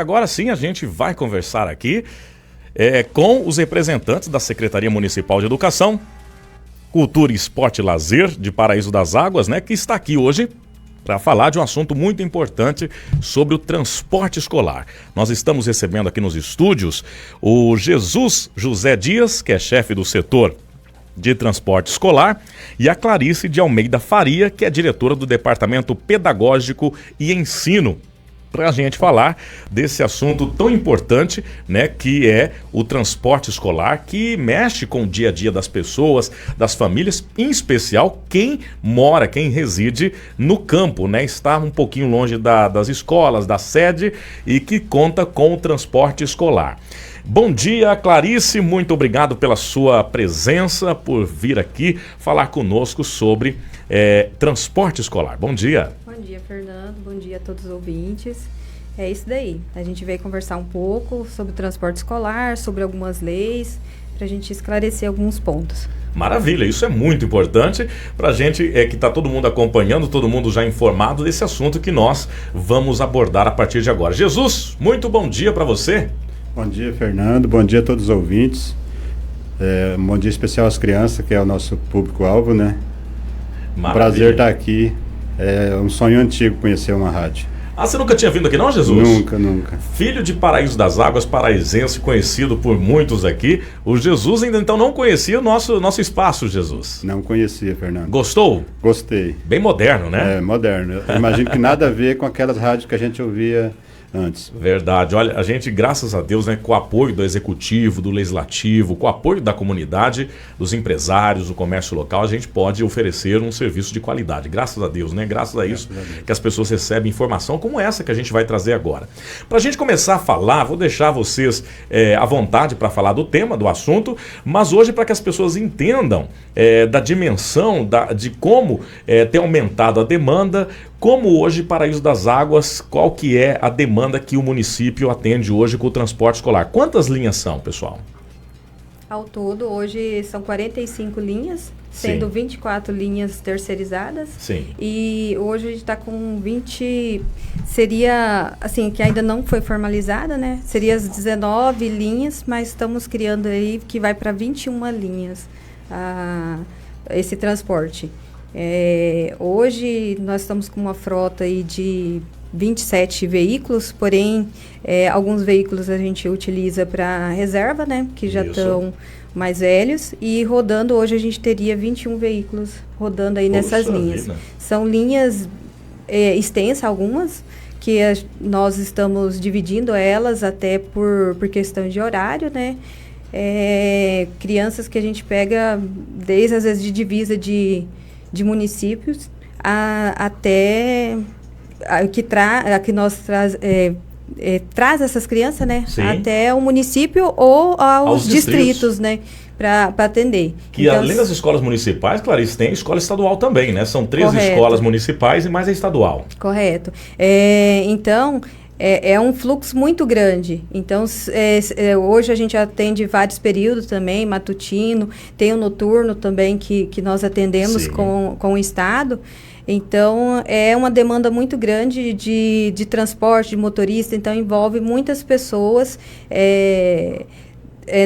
Agora sim a gente vai conversar aqui com os representantes da Secretaria Municipal de Educação, Cultura, Esporte e Lazer de Paraíso das Águas, né, que está aqui hoje para falar de um assunto muito importante sobre o transporte escolar. Nós estamos recebendo aqui nos estúdios o Jesus José Dias, que é chefe do setor de transporte escolar, e a Clarice de Almeida Faria, que é diretora do Departamento Pedagógico e Ensino, para a gente falar desse assunto tão importante, né, que é o transporte escolar, que mexe com o dia a dia das pessoas, das famílias, em especial quem mora, quem reside no campo, né, está um pouquinho longe das escolas, da sede, e que conta com o transporte escolar. Bom dia, Clarice, muito obrigado pela sua presença, por vir aqui falar conosco sobre transporte escolar. Bom dia. Bom dia, Fernando. Bom dia a todos os ouvintes. É isso daí. A gente veio conversar um pouco sobre o transporte escolar, sobre algumas leis, para a gente esclarecer alguns pontos. Maravilha, isso é muito importante para a gente que está todo mundo acompanhando, todo mundo já informado desse assunto que nós vamos abordar a partir de agora. Jesus, muito bom dia para você. Bom dia, Fernando. Bom dia a todos os ouvintes. Um bom dia especial às crianças, que é o nosso público-alvo, né? Maravilha. Prazer estar aqui. É um sonho antigo conhecer uma rádio. Ah, você nunca tinha vindo aqui não, Jesus? Nunca. Filho de Paraíso das Águas, paraisense, conhecido por muitos aqui. O Jesus ainda então não conhecia o nosso espaço, Jesus. Não conhecia, Fernando. Gostou? Gostei. Bem moderno, né? É, moderno. Eu imagino que nada a ver com aquelas rádios que a gente ouvia antes. Verdade. Olha, a gente, graças a Deus, né, com o apoio do Executivo, do Legislativo, com o apoio da comunidade, dos empresários, do comércio local, a gente pode oferecer um serviço de qualidade. Graças a Deus, né? Graças a isso que as pessoas recebem informação como essa que a gente vai trazer agora. Para a gente começar a falar, vou deixar vocês à vontade para falar do tema, do assunto, mas hoje para que as pessoas entendam da dimensão, de como tem aumentado a demanda, como hoje Paraíso das Águas, qual que é a demanda que o município atende hoje com o transporte escolar? Quantas linhas são, pessoal? Ao todo, hoje são 45 linhas, sendo 24 linhas terceirizadas. Sim. E hoje a gente está com 20, seria, assim, que ainda não foi formalizada, né? Seria as 19 linhas, mas estamos criando aí que vai para 21 linhas esse transporte. Hoje nós estamos com uma frota aí de 27 veículos, porém alguns veículos a gente utiliza para reserva, né, que já estão mais velhos, e rodando hoje a gente teria 21 veículos rodando aí nessas linhas. São linhas extensas algumas, que nós estamos dividindo elas até por questão de horário, né? Crianças que a gente pega desde às vezes de divisa de municípios até que nós traz essas crianças, né? Sim. Até o município ou aos distritos, né? Para atender. Que então, além das escolas municipais, Clarice, tem escola estadual também, né? São 13 escolas municipais e mais a estadual. Correto. Então, é um fluxo muito grande. Então, hoje a gente atende vários períodos também, matutino, tem o noturno também que nós atendemos com o Estado. Então, é uma demanda muito grande de transporte, de motorista, então envolve muitas pessoas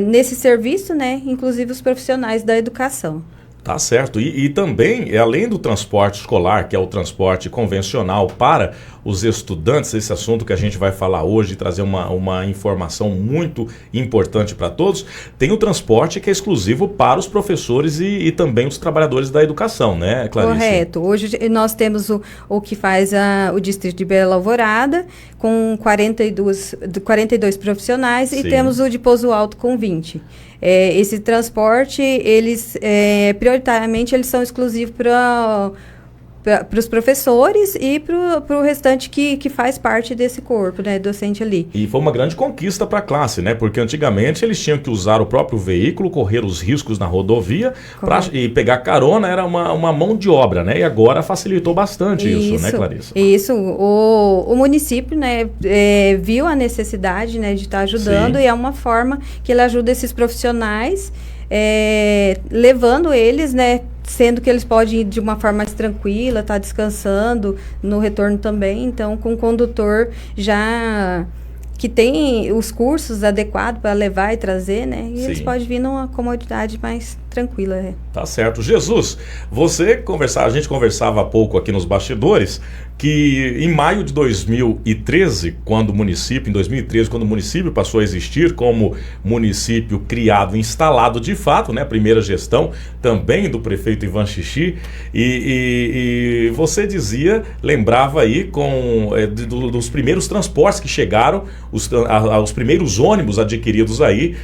nesse serviço, né? Inclusive os profissionais da educação. Tá certo. E também, além do transporte escolar, que é o transporte convencional para os estudantes, esse assunto que a gente vai falar hoje, trazer uma informação muito importante para todos, tem o transporte que é exclusivo para os professores e também os trabalhadores da educação, né, Clarice? Correto. Hoje nós temos o que faz o distrito de Bela Alvorada, com 42 profissionais, e temos o de Pouso Alto com 20. Esse transporte, eles prioritariamente eles são exclusivos para os professores e para o restante que faz parte desse corpo, né, docente ali. E foi uma grande conquista para a classe, né? Porque antigamente eles tinham que usar o próprio veículo, correr os riscos na rodovia e pegar carona, era uma mão de obra, né? E agora facilitou bastante isso, né, Clarice? Isso. O município, né, viu a necessidade, né, de estar ajudando, e é uma forma que ele ajuda esses profissionais, levando eles, né, sendo que eles podem ir de uma forma mais tranquila, tá descansando no retorno também, então com o condutor já que tem os cursos adequados para levar e trazer, né? E eles Sim. podem vir numa comodidade mais tranquila. Tá certo. Jesus, a gente conversava há pouco aqui nos bastidores, que em maio de 2013, quando o município passou a existir como município criado, instalado de fato, né? Primeira gestão também do prefeito Ivan Xixi, e você lembrava aí dos primeiros transportes que chegaram, os primeiros ônibus adquiridos aí,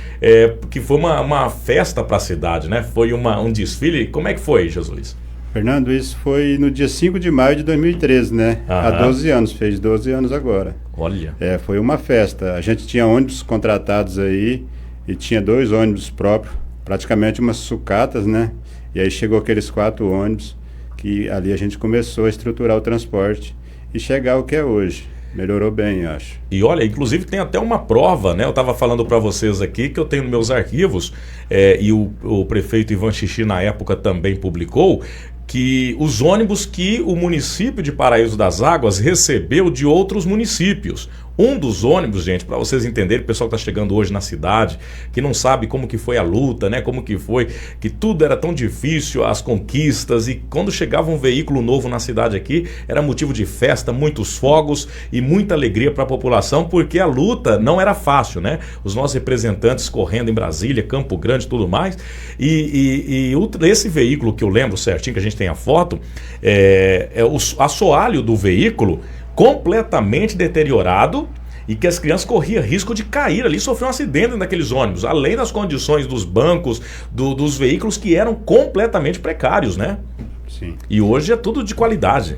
que foi uma festa para a cidade, né? Foi um desfile. Como é que foi, Jesus? Fernando, isso foi no dia 5 de maio de 2013, né? Há 12 anos, fez 12 anos agora. Olha. Foi uma festa. A gente tinha ônibus contratados aí e tinha 2 ônibus próprios, praticamente umas sucatas, né? E aí chegou aqueles 4 ônibus que ali a gente começou a estruturar o transporte e chegar ao que é hoje. Melhorou bem, eu acho. E olha, inclusive tem até uma prova, né? Eu estava falando para vocês aqui que eu tenho nos meus arquivos, e o prefeito Ivan Xixi na época também publicou, que os ônibus que o município de Paraíso das Águas recebeu de outros municípios. Um dos ônibus, gente, para vocês entenderem, o pessoal que está chegando hoje na cidade, que não sabe como que foi a luta, né? Como que foi, que tudo era tão difícil, as conquistas, e quando chegava um veículo novo na cidade aqui, era motivo de festa, muitos fogos e muita alegria para a população, porque a luta não era fácil, né? Os nossos representantes correndo em Brasília, Campo Grande e tudo mais, e esse veículo que eu lembro certinho, que a gente tem a foto, o assoalho do veículo completamente deteriorado, e que as crianças corriam risco de cair ali, sofrer um acidente naqueles ônibus, além das condições dos bancos, dos veículos que eram completamente precários, né? Sim. E hoje é tudo de qualidade.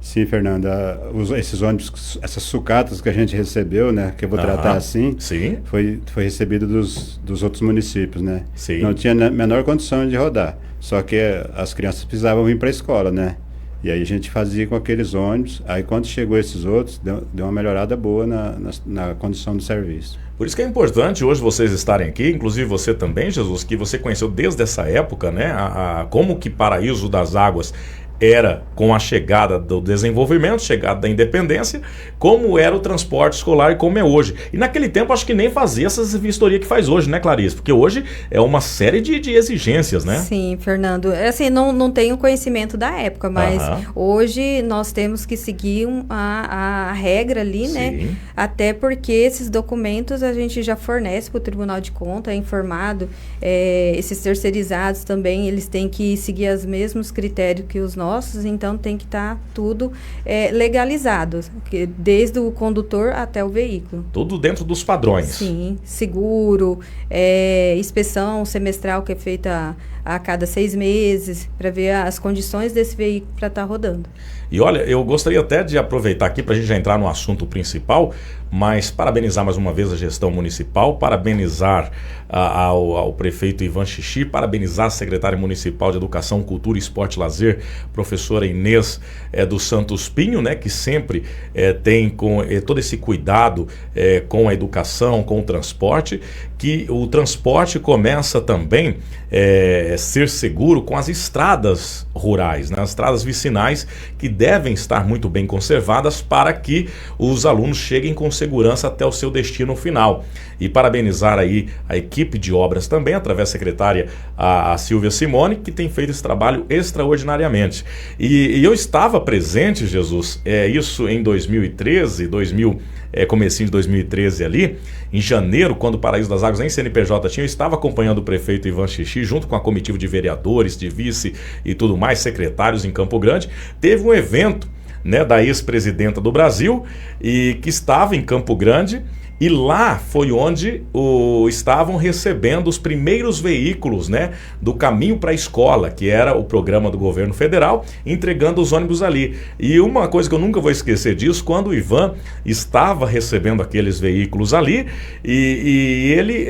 Sim, Fernanda, esses ônibus, essas sucatas que a gente recebeu, né, que eu vou tratar assim, sim. foi recebido dos outros municípios, né? Sim. Não tinha a menor condição de rodar, só que as crianças precisavam vir para a escola, né? E aí a gente fazia com aqueles ônibus, aí quando chegou esses outros, deu uma melhorada boa na condição do serviço. Por isso que é importante hoje vocês estarem aqui, inclusive você também, Jesus, que você conheceu desde essa época, né, como que Paraíso das Águas era com a chegada do desenvolvimento, chegada da independência, como era o transporte escolar e como é hoje. E naquele tempo acho que nem fazia essas vistorias que faz hoje, né, Clarice? Porque hoje é uma série de exigências, né? Sim, Fernando. Assim, não tenho conhecimento da época, mas hoje nós temos que seguir a regra ali, Sim. né? Até porque esses documentos a gente já fornece para o Tribunal de Contas, é informado. Esses terceirizados também, eles têm que seguir os mesmos critérios que os nossos, então tem que estar tudo legalizado, desde o condutor até o veículo. Tudo dentro dos padrões. Sim, seguro, inspeção semestral que é feita a cada 6 meses, para ver as condições desse veículo para estar rodando. E olha, eu gostaria até de aproveitar aqui para a gente já entrar no assunto principal, mas parabenizar mais uma vez a gestão municipal, parabenizar ao prefeito Ivan Xixi, parabenizar a secretária municipal de Educação, Cultura, Esporte e Lazer, professora Inês dos Santos Pinho, né, que sempre tem todo esse cuidado com a educação, com o transporte, que o transporte começa também a ser seguro com as estradas rurais, né, as estradas vicinais, que devem estar muito bem conservadas para que os alunos cheguem com segurança até o seu destino final. E parabenizar aí a equipe de obras também, através da secretária a Silvia Simone, que tem feito esse trabalho extraordinariamente. E eu estava presente, Jesus, isso em 2013, comecinho de 2013 ali, em janeiro, quando o Paraíso das Águas em CNPJ tinha, eu estava acompanhando o prefeito Ivan Xixi, junto com a comitiva de vereadores, de vice e tudo mais, secretários em Campo Grande. Teve um evento, né, da ex-presidenta do Brasil, e que estava em Campo Grande, e lá foi onde estavam recebendo os primeiros veículos, né, do Caminho para a Escola, que era o programa do governo federal, entregando os ônibus ali. E uma coisa que eu nunca vou esquecer disso, quando o Ivan estava recebendo aqueles veículos ali, e ele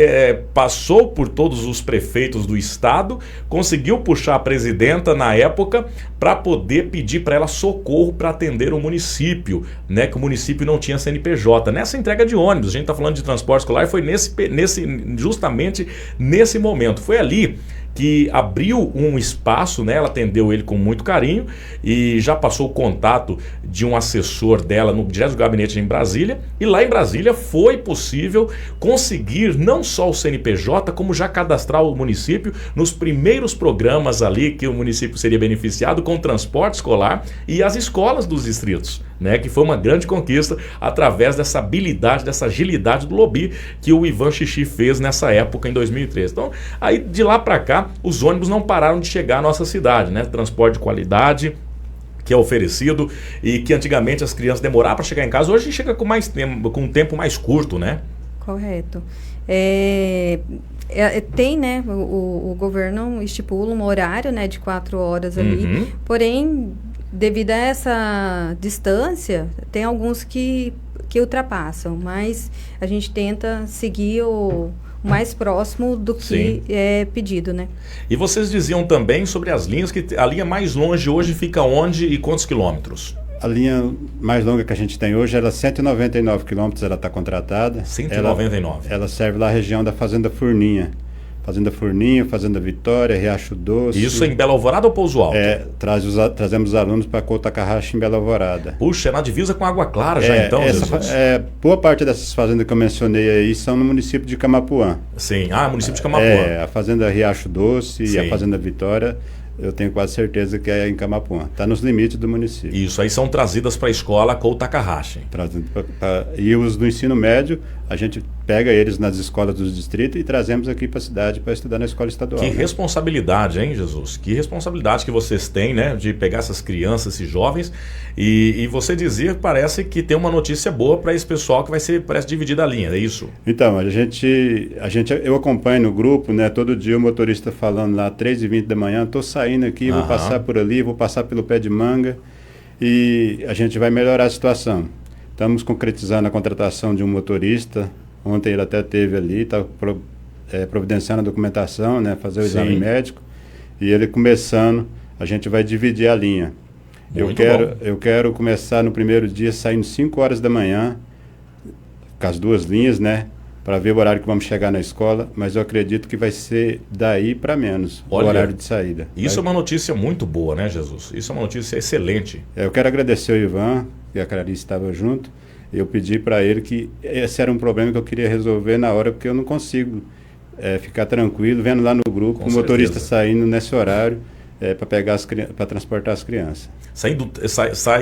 passou por todos os prefeitos do estado, conseguiu puxar a presidenta na época para poder pedir para ela socorro para atender o município, né, que o município não tinha CNPJ. Nessa entrega de ônibus, a gente está falando de transporte escolar, foi justamente nesse momento. Foi ali que abriu um espaço, né? Ela atendeu ele com muito carinho e já passou o contato de um assessor dela no direto do gabinete em Brasília. E lá em Brasília foi possível conseguir não só o CNPJ, como já cadastrar o município nos primeiros programas ali que o município seria beneficiado com o transporte escolar e as escolas dos distritos, né? Que foi uma grande conquista através dessa habilidade, dessa agilidade do lobby que o Ivan Xixi fez nessa época, em 2013. Então, aí de lá para cá, os ônibus não pararam de chegar à nossa cidade, né? Transporte de qualidade que é oferecido e que antigamente as crianças demoravam para chegar em casa, hoje chega com mais tempo, com um tempo mais curto, né? Correto. Tem, né, o governo estipula um horário, né, de 4 horas ali, porém, devido a essa distância, tem alguns que ultrapassam, mas a gente tenta seguir o mais próximo do que é pedido, né? E vocês diziam também sobre as linhas, que a linha mais longe hoje fica onde e quantos quilômetros? A linha mais longa que a gente tem hoje, ela é 199 quilômetros, ela está contratada. 199. Ela serve lá a região da Fazenda Furninha. Fazenda Furninha, Fazenda Vitória, Riacho Doce. Isso em Belo Alvorada ou Pouso Alto? Trazemos os alunos para Cotacarracha em Belo Alvorada. Puxa, é na divisa com Água Clara já então, Jesus? Boa parte dessas fazendas que eu mencionei aí são no município de Camapuã. Sim, município de Camapuã. A Fazenda Riacho Doce e a Fazenda Vitória, eu tenho quase certeza que é em Camapuã. Está nos limites do município. Isso, aí são trazidas para a escola Cotacarracha. E os do ensino médio, a gente pega eles nas escolas dos distritos e trazemos aqui para a cidade para estudar na escola estadual. Que responsabilidade, hein, Jesus? Que responsabilidade que vocês têm, né? De pegar essas crianças, esses jovens. E você dizia que parece que tem uma notícia boa para esse pessoal que vai ser, parece, dividida a linha, é isso? Então, eu acompanho no grupo, né? Todo dia o motorista falando lá, 3h20 da manhã, estou saindo aqui, vou passar por ali, vou passar pelo pé de manga e a gente vai melhorar a situação. Estamos concretizando a contratação de um motorista. Ontem ele até esteve ali, está providenciando a documentação, né, fazer o exame médico. E ele começando, a gente vai dividir a linha. Eu quero começar no primeiro dia saindo 5 horas da manhã, com as duas linhas, né, para ver o horário que vamos chegar na escola, mas eu acredito que vai ser daí para menos, o horário de saída. Isso é uma notícia muito boa, né, Jesus? Isso é uma notícia excelente. Eu quero agradecer ao Ivan, e a Clarice estava junto. Eu pedi para ele que esse era um problema que eu queria resolver na hora, porque eu não consigo ficar tranquilo vendo lá no grupo o motorista saindo nesse horário para transportar as crianças. Sai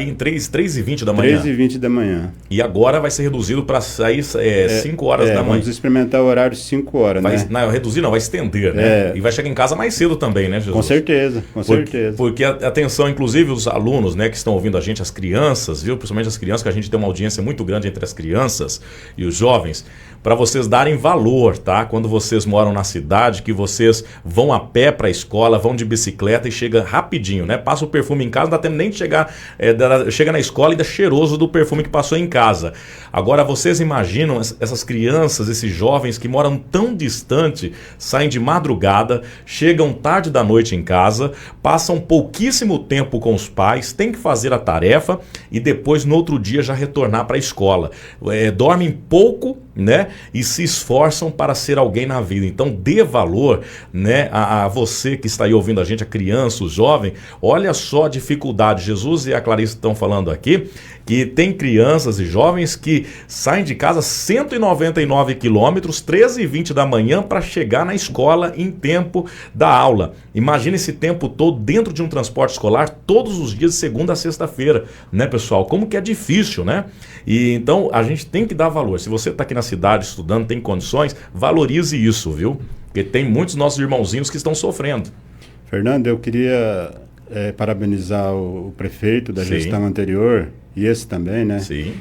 em 3h20 da manhã. 3h20 da manhã. E agora vai ser reduzido para sair 5 horas da manhã. Vamos experimentar o horário 5 horas, né? Não, reduzir não, vai estender, né? E vai chegar em casa mais cedo também, né, Jesus? Com certeza, com certeza. Porque atenção, inclusive os alunos, né, que estão ouvindo a gente, as crianças, viu? Principalmente as crianças, que a gente tem uma audiência muito grande entre as crianças e os jovens, para vocês darem valor, tá? Quando vocês moram na cidade, que vocês vão a pé para a escola, vão de bicicleta e chega rapidinho, né? Passa o perfume em casa, não dá tempo nem de chegar, chega na escola e dá cheiroso do perfume que passou em casa. Agora, vocês imaginam essas crianças, esses jovens que moram tão distante, saem de madrugada, chegam tarde da noite em casa, passam pouquíssimo tempo com os pais, têm que fazer a tarefa e depois, no outro dia, já retornar para a escola. Dormem pouco, né? E se esforçam para ser alguém na vida. Então dê valor, né, a você que está aí ouvindo a gente, a criança, o jovem. Olha só a dificuldade. Jesus e a Clarice estão falando aqui que tem crianças e jovens que saem de casa 199 quilômetros, 13h20 da manhã, para chegar na escola em tempo da aula. Imagina esse tempo todo dentro de um transporte escolar, todos os dias, de segunda a sexta-feira, né, pessoal? Como que é difícil, né? E então a gente tem que dar valor. Se você está aqui na cidade estudando, tem condições, valorize isso, viu? Porque tem muitos nossos irmãozinhos que estão sofrendo. Fernando, eu queria parabenizar o prefeito da gestão anterior, e esse também, né? Sim.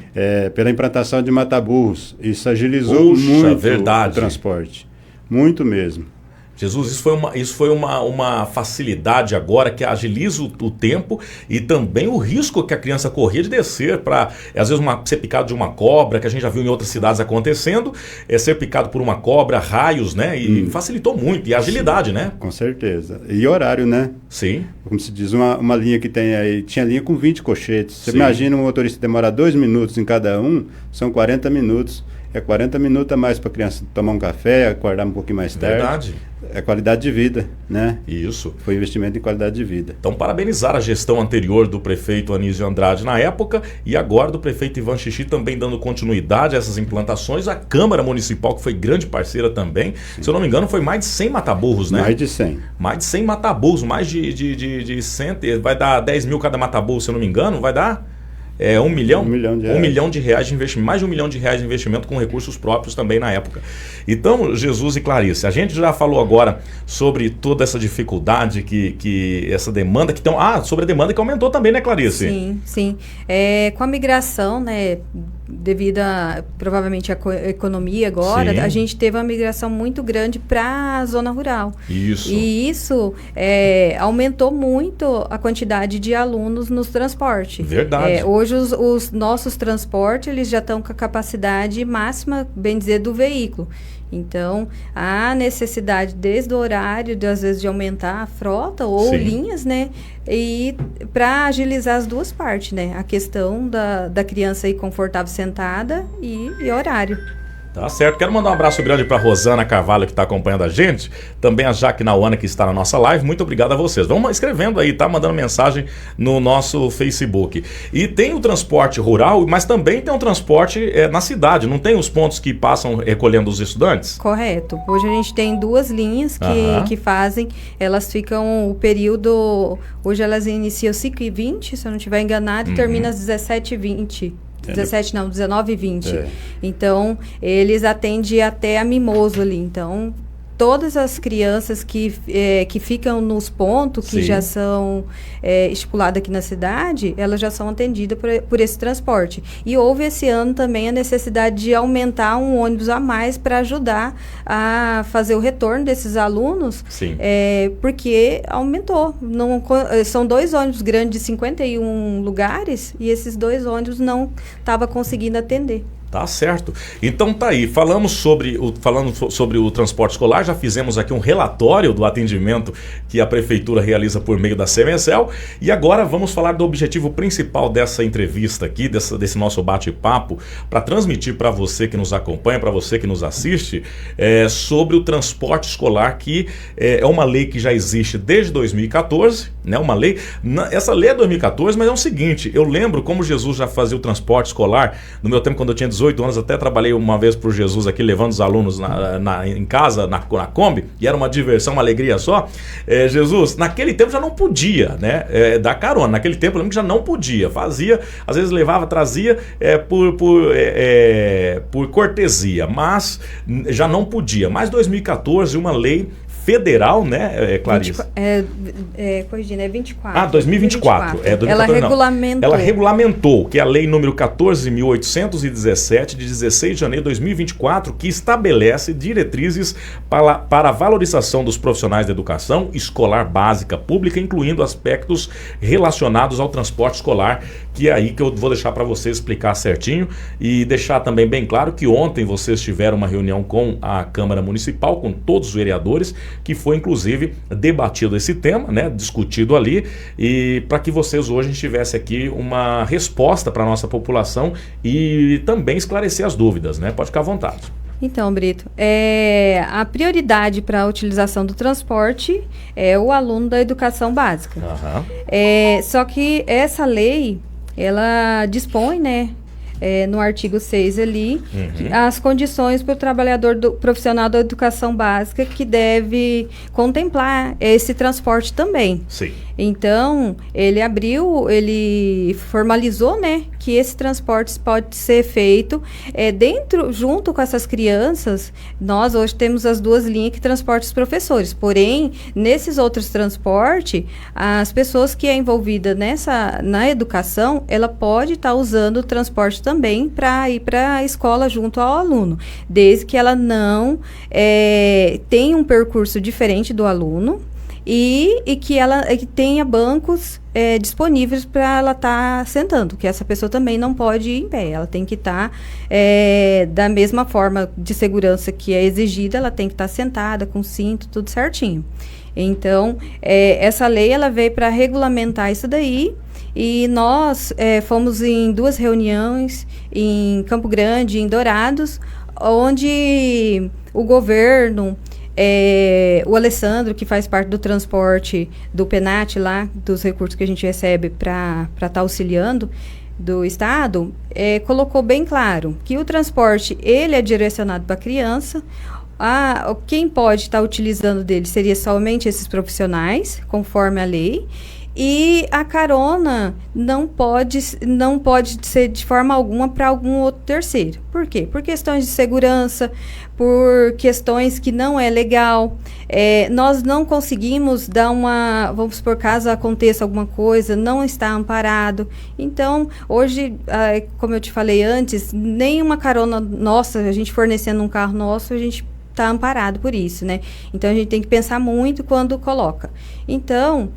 Pela implantação de mata-burros. Isso agilizou muito o transporte. Muito mesmo. Jesus, isso foi uma facilidade agora que agiliza o tempo e também o risco que a criança corria de descer para, às vezes, ser picado de uma cobra, que a gente já viu em outras cidades acontecendo, ser picado por uma cobra, raios, né? E facilitou muito. E a agilidade, sim, né? Com certeza. E horário, né? Sim. Como se diz, uma linha que tem aí, tinha linha com 20 cochetes. Você imagina um motorista demorar 2 minutos em cada um, são 40 minutos. é 40 minutos a mais para a criança tomar um café, acordar um pouquinho mais tarde. Verdade. É qualidade de vida, né? Isso. Foi investimento em qualidade de vida. Então, parabenizar a gestão anterior do prefeito Anísio Andrade na época e agora do prefeito Ivan Xixi também dando continuidade a essas implantações. A Câmara Municipal, que foi grande parceira também. Sim. Se eu não me engano, foi mais de 100 mataburros, né? Mais de 100. Mais de 100 mataburros, mais de 100, vai dar 10 mil cada mataburro, se eu não me engano, vai dar... 1 milhão? 1 milhão de reais. 1 milhão de reais de investimento, mais de 1 milhão de reais de investimento com recursos próprios também na época. Então, Jesus e Clarice, a gente já falou agora sobre toda essa dificuldade que essa demanda que tem. Sobre a demanda que aumentou também, né, Clarice? Sim, sim. Com a migração, né, devido a provavelmente a economia agora, Sim. a gente teve uma migração muito grande para a zona rural. Isso. E isso aumentou muito a quantidade de alunos nos transportes. Verdade. Hoje os nossos transportes, eles já estão com a capacidade máxima, bem dizer, do veículo. Então, há necessidade desde o horário, às vezes, de aumentar a frota ou Sim. linhas, né? E para agilizar as duas partes, né? A questão da criança ir confortável sentada e horário. Tá certo. Quero mandar um abraço grande para Rosana Carvalho, que está acompanhando a gente. Também a Jaque Nauana, que está na nossa live. Muito obrigado a vocês. Vão escrevendo aí, tá? Mandando mensagem no nosso Facebook. E tem o transporte rural, mas também tem o transporte na cidade. Não tem os pontos que passam recolhendo os estudantes? Correto. Hoje a gente tem 2 linhas que fazem. Elas ficam o período... Hoje elas iniciam 5h20, se eu não estiver enganado, e terminam às 17h20. 19h20. Então, eles atendem até a Mimoso ali. Então, todas as crianças que ficam nos pontos, que Sim. já são estipuladas aqui na cidade, elas já são atendidas por esse transporte. E houve esse ano também a necessidade de aumentar um ônibus a mais para ajudar a fazer o retorno desses alunos, Sim. porque aumentou. São 2 ônibus grandes de 51 lugares e esses 2 ônibus não estavam conseguindo atender. Tá certo. Então tá aí, falando sobre o transporte escolar, já fizemos aqui um relatório do atendimento que a Prefeitura realiza por meio da Semesel, e agora vamos falar do objetivo principal dessa entrevista aqui, desse nosso bate-papo, para transmitir para você que nos acompanha, para você que nos assiste, sobre o transporte escolar, que é uma lei que já existe desde 2014, né? Uma lei, essa lei é 2014, mas é o seguinte, eu lembro como Jesus já fazia o transporte escolar, no meu tempo quando eu tinha 18 anos, até trabalhei uma vez por Jesus aqui, levando os alunos em casa, na Kombi, e era uma diversão, uma alegria só. Jesus, naquele tempo já não podia, né, dar carona. Naquele tempo eu lembro que já não podia, fazia, às vezes levava, trazia por cortesia, mas já não podia. Mas 2014, uma lei federal, né, Clarice? Corrigindo, é 24. 2024. 2024, Ela regulamentou, que é a lei número 14.817, de 16 de janeiro de 2024, que estabelece diretrizes para a valorização dos profissionais da educação escolar básica pública, incluindo aspectos relacionados ao transporte escolar, que é aí que eu vou deixar para você explicar certinho e deixar também bem claro que ontem vocês tiveram uma reunião com a Câmara Municipal, com todos os vereadores, que foi inclusive debatido esse tema, né, discutido ali, e para que vocês hoje tivessem aqui uma resposta para a nossa população e também esclarecer as dúvidas, né? Pode ficar à vontade. Então, Brito, a prioridade para a utilização do transporte é o aluno da educação básica. Só que essa lei, ela dispõe, né, no artigo 6 ali, as condições para o trabalhador profissional da educação básica que deve contemplar esse transporte também. Sim. Então, ele formalizou, né, que esse transporte pode ser feito junto com essas crianças. Nós hoje temos as 2 linhas que transportam os professores, porém, nesses outros transportes, as pessoas que é envolvida na educação, ela pode estar usando o transporte também para ir para a escola junto ao aluno, desde que ela não tenha um percurso diferente do aluno, e que ela tenha bancos disponíveis para ela estar sentando, que essa pessoa também não pode ir em pé, ela tem que estar da mesma forma de segurança que é exigida, ela tem que estar sentada, com cinto, tudo certinho. Então, essa lei ela veio para regulamentar isso daí, e nós fomos em 2 reuniões em Campo Grande, em Dourados, onde o governo, o Alessandro, que faz parte do transporte do PENAT lá, dos recursos que a gente recebe para estar auxiliando do Estado, colocou bem claro que o transporte, ele é direcionado para a criança. Quem pode estar utilizando dele seria somente esses profissionais, conforme a lei, e a carona não pode ser de forma alguma para algum outro terceiro. Por quê? Por questões de segurança, por questões que não é legal. Nós não conseguimos dar vamos supor, caso aconteça alguma coisa, não está amparado. Então, hoje, como eu te falei antes, nenhuma carona nossa, a gente fornecendo um carro nosso, a gente está amparado por isso, né? Então, a gente tem que pensar muito quando coloca. Então,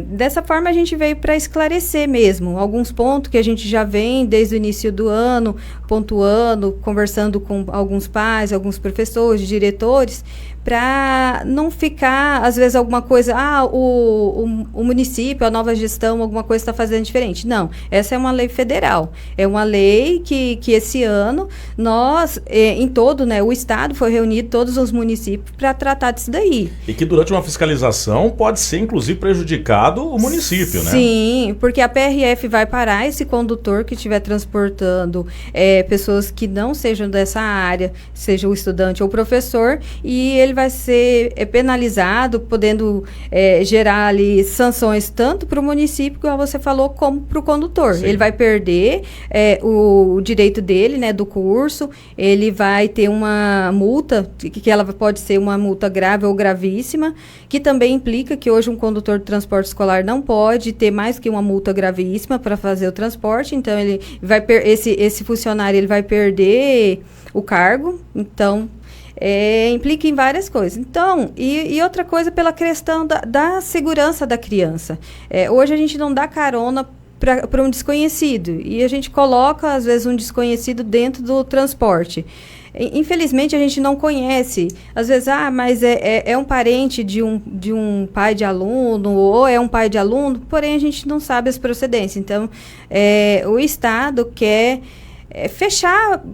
dessa forma, a gente veio para esclarecer mesmo alguns pontos que a gente já vem desde o início do ano, pontuando, conversando com alguns pais, alguns professores, diretores, para não ficar, às vezes, alguma coisa, o município, a nova gestão, alguma coisa está fazendo diferente. Não, essa é uma lei federal. É uma lei que esse ano, nós, em todo, né, o Estado foi reunido, todos os municípios, para tratar disso daí. E que durante uma fiscalização pode ser, inclusive, prejudicado o município, né? Sim, porque a PRF vai parar esse condutor que estiver transportando pessoas que não sejam dessa área, seja o estudante ou o professor, e ele vai ser penalizado, podendo gerar ali sanções tanto para o município, como você falou, como para o condutor. Sim. Ele vai perder o direito dele, né, do curso, ele vai ter uma multa, que ela pode ser uma multa grave ou gravíssima, que também implica que hoje um condutor de transporte escolar não pode ter mais que uma multa gravíssima para fazer o transporte, então ele vai esse funcionário ele vai perder o cargo, então implica em várias coisas. Então, e outra coisa pela questão da segurança da criança. Hoje a gente não dá carona para um desconhecido, e a gente coloca, às vezes, um desconhecido dentro do transporte. Infelizmente, a gente não conhece. Às vezes, mas é um parente de um pai de aluno, ou é um pai de aluno, porém, a gente não sabe as procedências. Então, o Estado quer fechar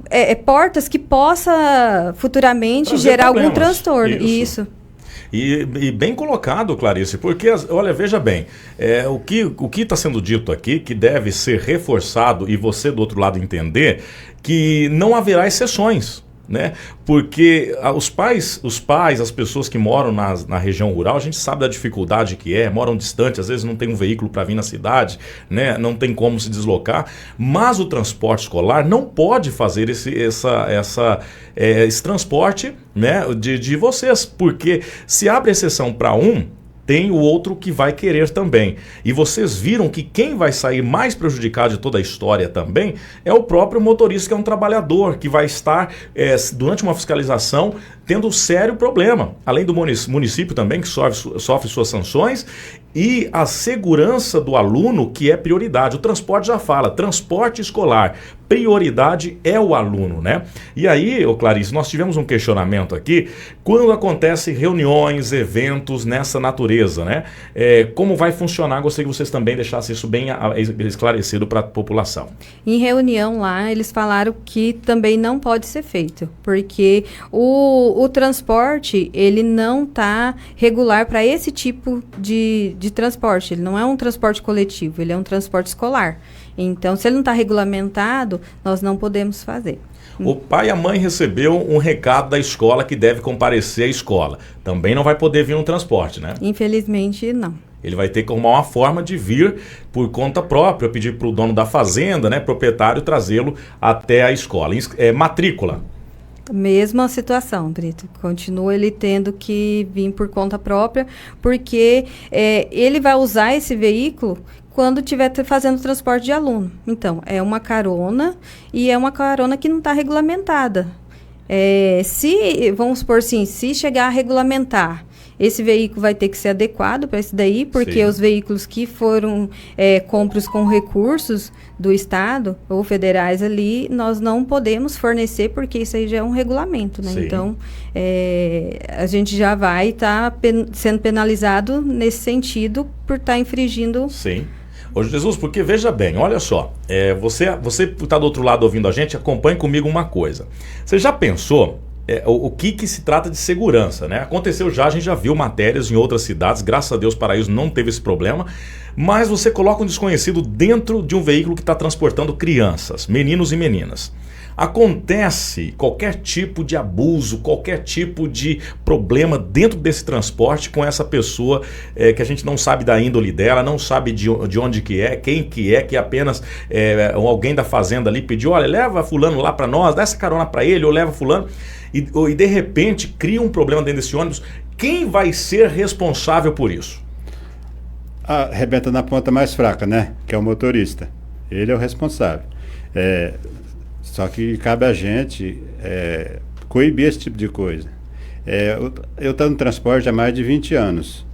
portas que possa futuramente trazer gerar problemas. Algum transtorno. Isso. E bem colocado, Clarice, porque, olha, veja bem, o que está sendo dito aqui, que deve ser reforçado, e você do outro lado entender, que não haverá exceções, né? Porque os pais, as pessoas que moram na região rural, a gente sabe da dificuldade que moram distante, às vezes não tem um veículo para vir na cidade, né? Não tem como se deslocar, mas o transporte escolar não pode fazer esse transporte, né, de vocês, porque se abre exceção para tem o outro que vai querer também. E vocês viram que quem vai sair mais prejudicado de toda a história também é o próprio motorista, que é um trabalhador, que vai estar, durante uma fiscalização, tendo um sério problema. Além do município também, que sofre suas sanções, e a segurança do aluno, que é prioridade. O transporte já fala, transporte escolar, prioridade é o aluno, né? E aí, Clarice, nós tivemos um questionamento aqui, quando acontecem reuniões, eventos nessa natureza, né? Como vai funcionar? Gostaria que vocês também deixassem isso bem esclarecido para a população. Em reunião lá, eles falaram que também não pode ser feito, porque o transporte, ele não está regular para esse tipo de transporte. Ele não é um transporte coletivo, ele é um transporte escolar. Então, se ele não está regulamentado, nós não podemos fazer. O pai e a mãe recebeu um recado da escola que deve comparecer à escola. Também não vai poder vir no transporte, né? Infelizmente, não. Ele vai ter que arrumar uma forma de vir por conta própria, pedir para o dono da fazenda, né, proprietário, trazê-lo até a escola. Matrícula. Mesma situação, Brito. Continua ele tendo que vir por conta própria, porque ele vai usar esse veículo quando estiver fazendo transporte de aluno. Então, é uma carona, e é uma carona que não está regulamentada. Vamos supor assim, se chegar a regulamentar, esse veículo vai ter que ser adequado para isso daí, porque Sim. Os veículos que foram compros com recursos do Estado ou federais ali, nós não podemos fornecer, porque isso aí já é um regulamento, né? Sim. Então, a gente já vai estar sendo penalizado nesse sentido por estar infringindo. Sim. Ô Jesus, porque veja bem, olha só, você que está do outro lado ouvindo a gente, acompanhe comigo uma coisa. Você já pensou o que se trata de segurança, né? Aconteceu já, a gente já viu matérias em outras cidades, graças a Deus Paraíso não teve esse problema, mas você coloca um desconhecido dentro de um veículo que está transportando crianças, meninos e meninas. Acontece qualquer tipo de abuso, qualquer tipo de problema dentro desse transporte com essa pessoa que a gente não sabe da índole dela, não sabe de onde que é, quem que apenas alguém da fazenda ali pediu, olha, leva fulano lá para nós, dá essa carona para ele, ou leva fulano, e de repente cria um problema dentro desse ônibus. Quem vai ser responsável por isso? Arrebenta na ponta mais fraca, né? Que é o motorista. Ele é o responsável. Só que cabe a gente coibir esse tipo de coisa. Eu estou no transporte há mais de 20 anos.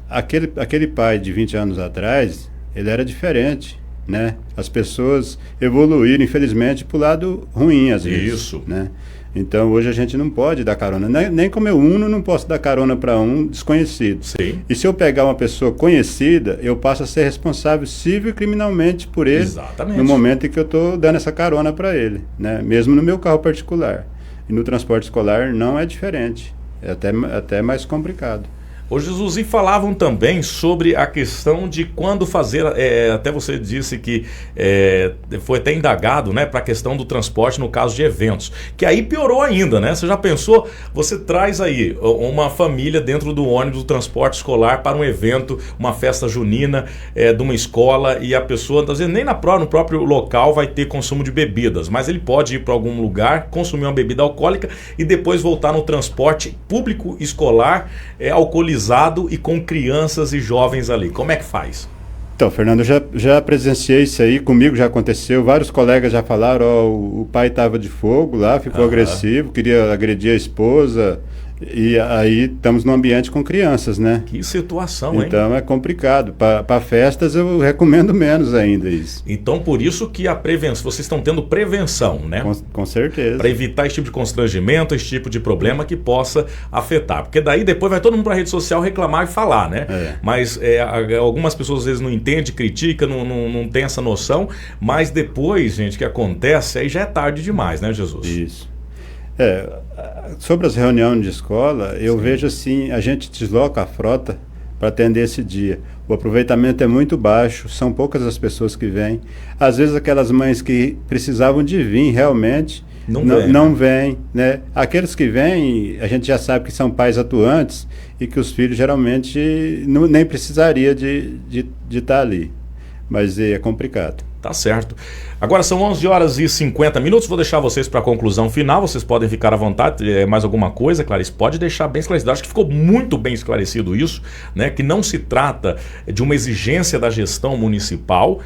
Aquele pai de 20 anos atrás, ele era diferente, né? As pessoas evoluíram, infelizmente, para o lado ruim, às vezes. Isso. Né? Então, hoje a gente não pode dar carona. Nem como eu uno, não posso dar carona para um desconhecido. Sim. E se eu pegar uma pessoa conhecida, eu passo a ser responsável civil e criminalmente por ele. Exatamente. No momento em que eu estou dando essa carona para ele, né? Mesmo no meu carro particular. E no transporte escolar não é diferente. É até mais complicado. Ô Jesus, e falavam também sobre a questão de quando fazer, até você disse que foi até indagado, né, para a questão do transporte no caso de eventos, que aí piorou ainda, né? Você já pensou, você traz aí uma família dentro do ônibus do transporte escolar para um evento, uma festa junina de uma escola, e a pessoa, às vezes, nem no próprio local vai ter consumo de bebidas, mas ele pode ir para algum lugar, consumir uma bebida alcoólica e depois voltar no transporte público escolar alcoolizado e com crianças e jovens ali. Como é que faz? Então, Fernando, eu já presenciei isso aí, comigo já aconteceu, vários colegas já falaram, o pai estava de fogo lá, ficou agressivo, queria agredir a esposa, e aí estamos num ambiente com crianças, né? Que situação, hein? Então é complicado. Para festas eu recomendo menos ainda isso. Então por isso que a prevenção, vocês estão tendo prevenção, né? Com certeza. Para evitar esse tipo de constrangimento, esse tipo de problema que possa afetar. Porque daí depois vai todo mundo para a rede social reclamar e falar, né? Mas algumas pessoas às vezes não entendem, criticam, não tem essa noção, mas depois, gente, que acontece, aí já é tarde demais, né, Jesus? Isso. Sobre as reuniões de escola, eu vejo assim, a gente desloca a frota para atender esse dia. O aproveitamento é muito baixo, são poucas as pessoas que vêm. Às vezes aquelas mães que precisavam de vir realmente não vêm, né? Aqueles que vêm, a gente já sabe que são pais atuantes e que os filhos geralmente nem precisaria de estar ali. Mas é complicado. Tá certo. Agora são 11 horas e 50 minutos, vou deixar vocês para a conclusão final, vocês podem ficar à vontade, mais alguma coisa, Clarice? Pode deixar bem esclarecido, acho que ficou muito bem esclarecido isso, né? Que não se trata de uma exigência da gestão municipal,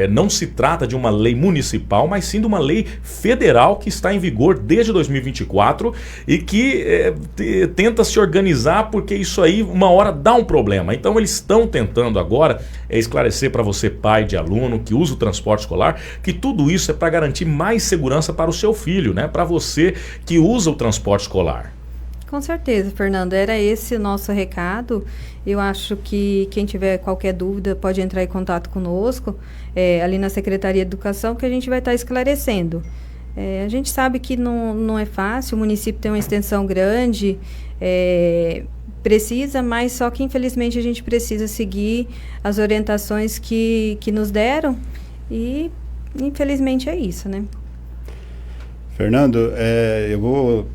não se trata de uma lei municipal, mas sim de uma lei federal que está em vigor desde 2024 e que tenta se organizar, porque isso aí uma hora dá um problema. Então eles estão tentando agora esclarecer para você, pai de aluno que usa o transporte escolar, que tudo isso é para garantir mais segurança para o seu filho, né? Para você que usa o transporte escolar. Com certeza, Fernando, era esse o nosso recado. Eu acho que quem tiver qualquer dúvida pode entrar em contato conosco, ali na Secretaria de Educação, que a gente vai estar esclarecendo. A gente sabe que não é fácil, o município tem uma extensão grande, precisa, mas só que infelizmente a gente precisa seguir as orientações que nos deram e infelizmente é isso, né? Fernando, eu vou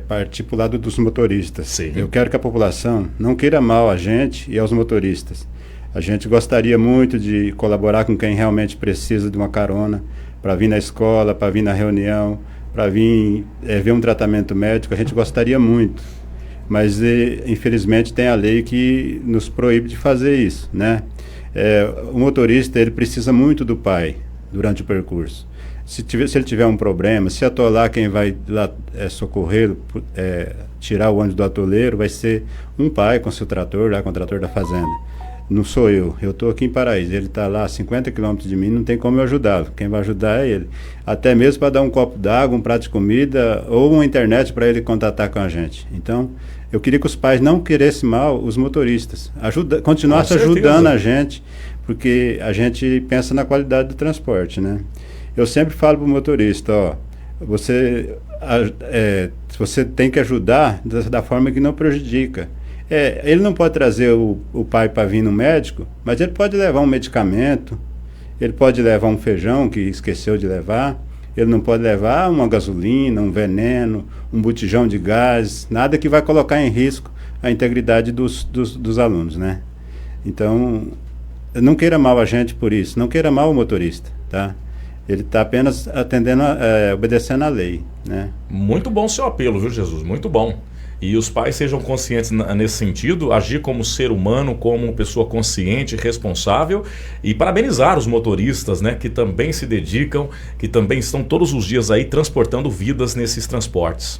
partir para o lado dos motoristas. Sim. Eu quero que a população não queira mal a gente e aos motoristas. A gente gostaria muito de colaborar com quem realmente precisa de uma carona para vir na escola, para vir na reunião, para vir ver um tratamento médico. A gente gostaria muito. Mas, infelizmente, tem a lei que nos proíbe de fazer isso, né? O motorista, ele precisa muito do pai durante o percurso. Se ele tiver um problema, se atolar, quem vai lá socorrê-lo, tirar o ônibus do atoleiro, vai ser um pai com seu trator, lá com o trator da fazenda. Não sou eu estou aqui em Paraíso, ele está lá a 50 quilômetros de mim, não tem como eu ajudá-lo, quem vai ajudar é ele. Até mesmo para dar um copo d'água, um prato de comida ou uma internet para ele contatar com a gente. Então, eu queria que os pais não queressem mal os motoristas, continuassem ajudando a gente, porque a gente pensa na qualidade do transporte, né? Eu sempre falo para o motorista, ó, você tem que ajudar da forma que não prejudica. Ele não pode trazer o pai para vir no médico, mas ele pode levar um medicamento, ele pode levar um feijão que esqueceu de levar, ele não pode levar uma gasolina, um veneno, um botijão de gás, nada que vai colocar em risco a integridade dos alunos, né? Então, não queira mal a gente por isso, não queira mal o motorista, tá? Ele está apenas obedecendo à lei, né? Muito bom o seu apelo, viu, Jesus? Muito bom. E os pais sejam conscientes nesse sentido, agir como ser humano, como pessoa consciente, responsável, e parabenizar os motoristas, né, que também se dedicam, que também estão todos os dias aí transportando vidas nesses transportes.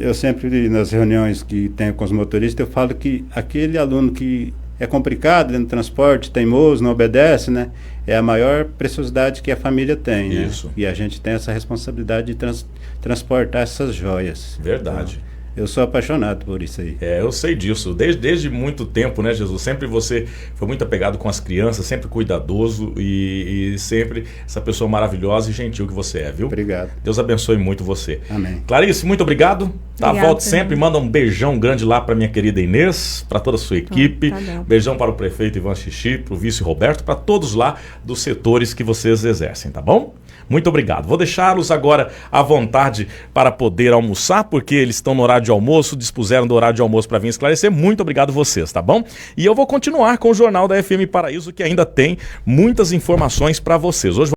Eu sempre, nas reuniões que tenho com os motoristas, eu falo que aquele aluno que é complicado no transporte, teimoso, não obedece, né? É a maior preciosidade que a família tem, né? Isso. E a gente tem essa responsabilidade de transportar essas joias. Verdade. Então, eu sou apaixonado por isso aí. Eu sei disso. Desde muito tempo, né, Jesus? Sempre você foi muito apegado com as crianças, sempre cuidadoso e sempre essa pessoa maravilhosa e gentil que você é, viu? Obrigado. Deus abençoe muito você. Amém. Clarice, muito obrigado. Obrigada, Volte sempre. Manda um beijão grande lá para minha querida Inês, para toda a sua equipe. Tá bom. Beijão para o prefeito Ivan Xixi, para o vice Roberto, para todos lá dos setores que vocês exercem, tá bom? Muito obrigado. Vou deixá-los agora à vontade para poder almoçar, porque eles estão no horário de almoço, dispuseram do horário de almoço para vir esclarecer. Muito obrigado vocês, tá bom? E eu vou continuar com o Jornal da FM Paraíso, que ainda tem muitas informações para vocês. Hoje